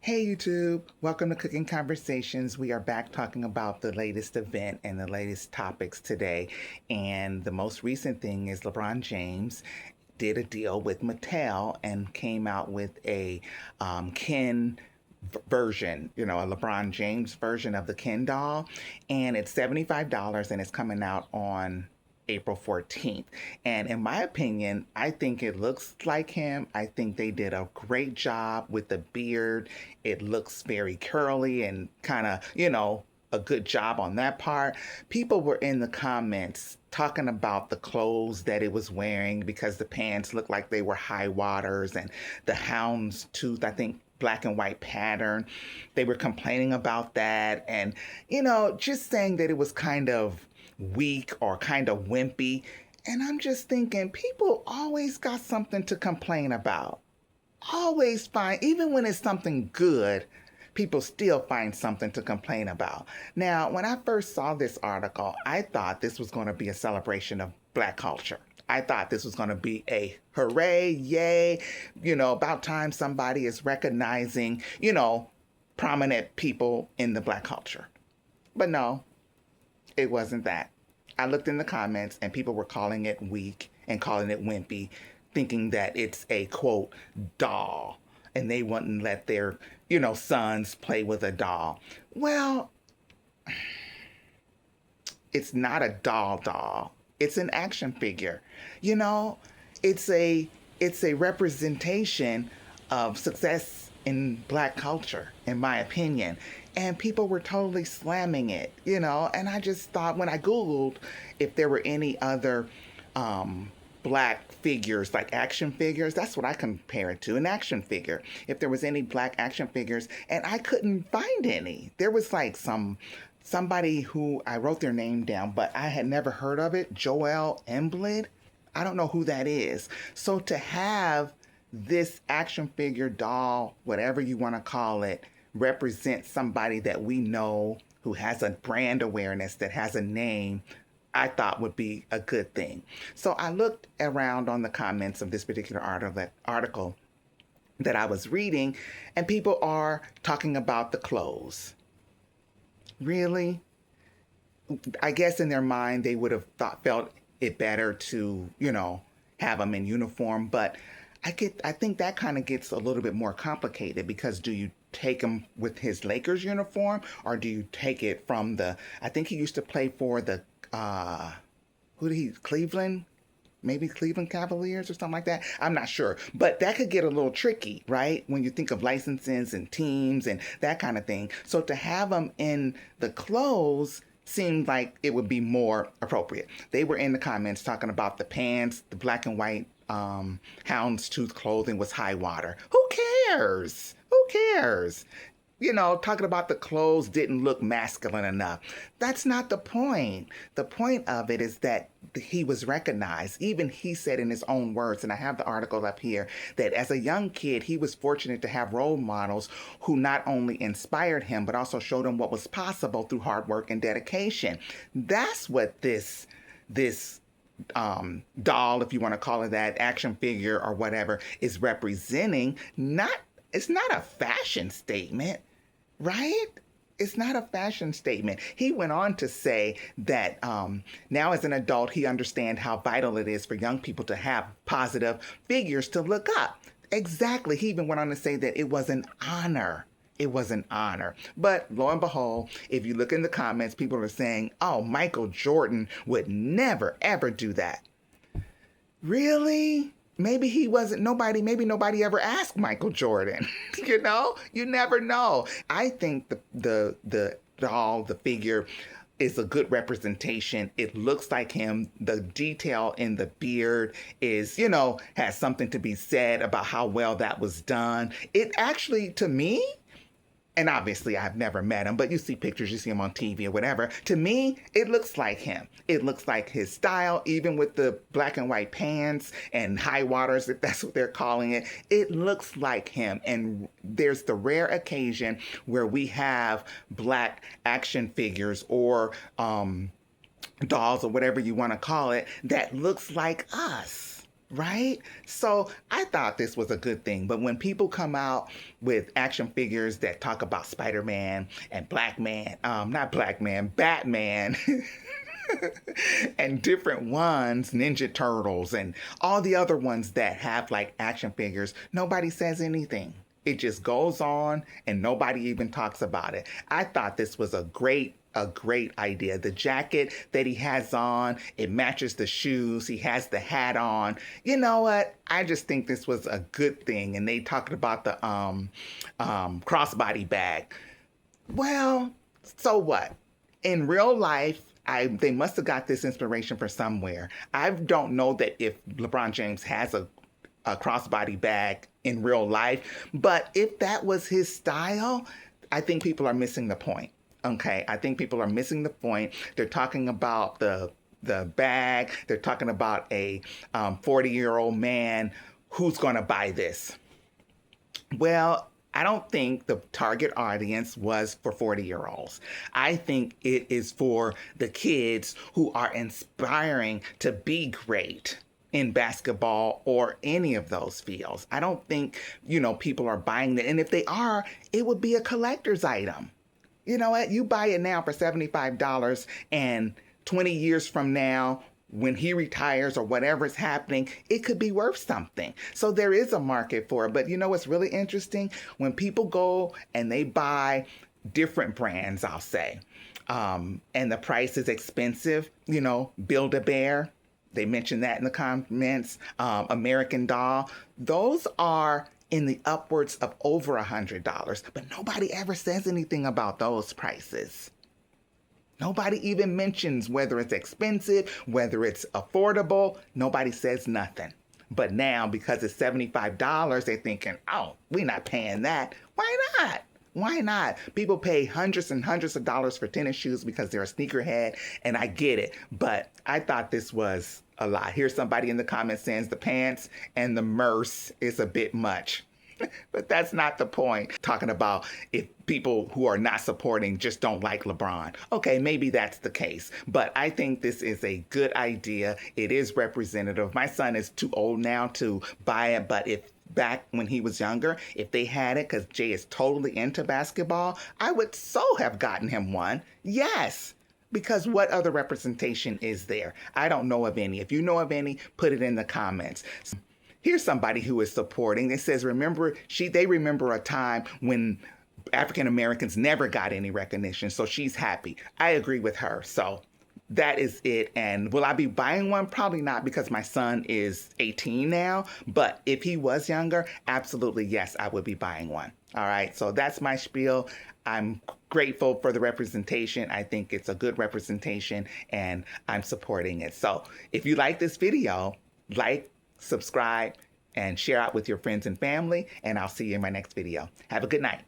Hey YouTube, welcome to Cooking Conversations. We are back talking about the latest event and the latest topics today. And the most recent thing is LeBron James did a deal with Mattel and came out with a Ken version, a LeBron James version of the Ken doll. And it's $75 and it's coming out on April 14th. And in my opinion, I think it looks like him. I think they did a great job with the beard. It looks very curly and kind of, a good job on that part. People were in the comments talking about the clothes that it was wearing because the pants looked like they were high waters and the houndstooth, I think, black and white pattern. They were complaining about that and, just saying that it was kind of weak or kind of wimpy. And I'm just thinking, people always got something to complain about. Always find, even when it's something good, people still find something to complain about. Now, when I first saw this article, I thought this was going to be a celebration of Black culture. I thought this was going to be a hooray, yay, about time somebody is recognizing, prominent people in the Black culture. But no, it wasn't that. I looked in the comments and people were calling it weak and calling it wimpy, thinking that it's a quote doll and they wouldn't let their, sons play with a doll. Well, it's not a doll. It's an action figure. It's a representation of success in Black culture, in my opinion. And people were totally slamming it, and I just thought when I Googled if there were any other Black figures, like action figures, that's what I compare it to, an action figure. If there was any Black action figures, and I couldn't find any. There was like somebody who I wrote their name down, but I had never heard of it, Joel Emblid. I don't know who that is. So to have this action figure doll, whatever you want to call it, represent somebody that we know who has a brand awareness, that has a name, I thought would be a good thing. So I looked around on the comments of this particular article that I was reading, and people are talking about the clothes. Really? I guess in their mind they would have felt it better to, have them in uniform, but I think that kind of gets a little bit more complicated because do you take him with his Lakers uniform or do you take it from I think he used to play for the, Cleveland? Maybe Cleveland Cavaliers or something like that. I'm not sure. But that could get a little tricky, right? When you think of licenses and teams and that kind of thing. So to have them in the clothes seemed like it would be more appropriate. They were in the comments talking about the pants, the black and white houndstooth clothing was high water. Who cares? Who cares? Talking about the clothes didn't look masculine enough. That's not the point. The point of it is that he was recognized. Even he said in his own words, and I have the article up here, that as a young kid, he was fortunate to have role models who not only inspired him, but also showed him what was possible through hard work and dedication. That's what this doll, if you want to call it that, action figure or whatever, is representing. It's not a fashion statement, right? It's not a fashion statement. He went on to say that now as an adult, he understands how vital it is for young people to have positive figures to look up. Exactly. He even went on to say that it was an honor. It was an honor. But lo and behold, if you look in the comments, people are saying, oh, Michael Jordan would never, ever do that. Really? Maybe maybe nobody ever asked Michael Jordan. You never know. I think the doll, the figure, is a good representation. It looks like him. The detail in the beard is, has something to be said about how well that was done. It actually, to me, and obviously I've never met him, but you see pictures, you see him on TV or whatever. To me, it looks like him. It looks like his style, even with the black and white pants and high waters, if that's what they're calling it. It looks like him. And there's the rare occasion where we have Black action figures or dolls or whatever you want to call it that looks like us. Right? So I thought this was a good thing. But when people come out with action figures that talk about Spider-Man and Black Man, not Black Man, Batman, and different ones, Ninja Turtles, and all the other ones that have like action figures, nobody says anything. It just goes on and nobody even talks about it. I thought this was a great idea. The jacket that he has on, it matches the shoes. He has the hat on. You know what? I just think this was a good thing. And they talked about the crossbody bag. Well, so what? In real life, they must have got this inspiration from somewhere. I don't know that if LeBron James has a crossbody bag in real life, but if that was his style, I think people are missing the point. Okay, I think people are missing the point. They're talking about the bag. They're talking about a 40-year-old man who's going to buy this. Well, I don't think the target audience was for 40-year-olds. I think it is for the kids who are inspiring to be great in basketball or any of those fields. I don't think, people are buying that. And if they are, it would be a collector's item. You know what? You buy it now for $75 and 20 years from now, when he retires or whatever is happening, it could be worth something. So there is a market for it. But you know what's really interesting? When people go and they buy different brands, I'll say, and the price is expensive, Build-A-Bear, they mentioned that in the comments, American Doll, those are in the upwards of over $100, but nobody ever says anything about those prices. Nobody even mentions whether it's expensive, whether it's affordable. Nobody says nothing. But now, because it's $75, they're thinking, oh, we're not paying that. Why not? Why not? People pay hundreds and hundreds of dollars for tennis shoes because they're a sneakerhead, and I get it. But I thought this was a lot. Here's somebody in the comments saying the pants and the merce is a bit much. But that's not the point. Talking about if people who are not supporting just don't like LeBron. Okay, maybe that's the case. But I think this is a good idea. It is representative. My son is too old now to buy it, but if back when he was younger, if they had it, because Jay is totally into basketball, I would so have gotten him one. Yes. Because what other representation is there? I don't know of any. If you know of any, put it in the comments. Here's somebody who is supporting. It says, they remember a time when African Americans never got any recognition, so she's happy. I agree with her. So that is it. And will I be buying one? Probably not, because my son is 18 now. But if he was younger, absolutely, yes, I would be buying one. All right. So that's my spiel. I'm grateful for the representation. I think it's a good representation and I'm supporting it. So if you like this video, subscribe, and share out with your friends and family, and I'll see you in my next video. Have a good night.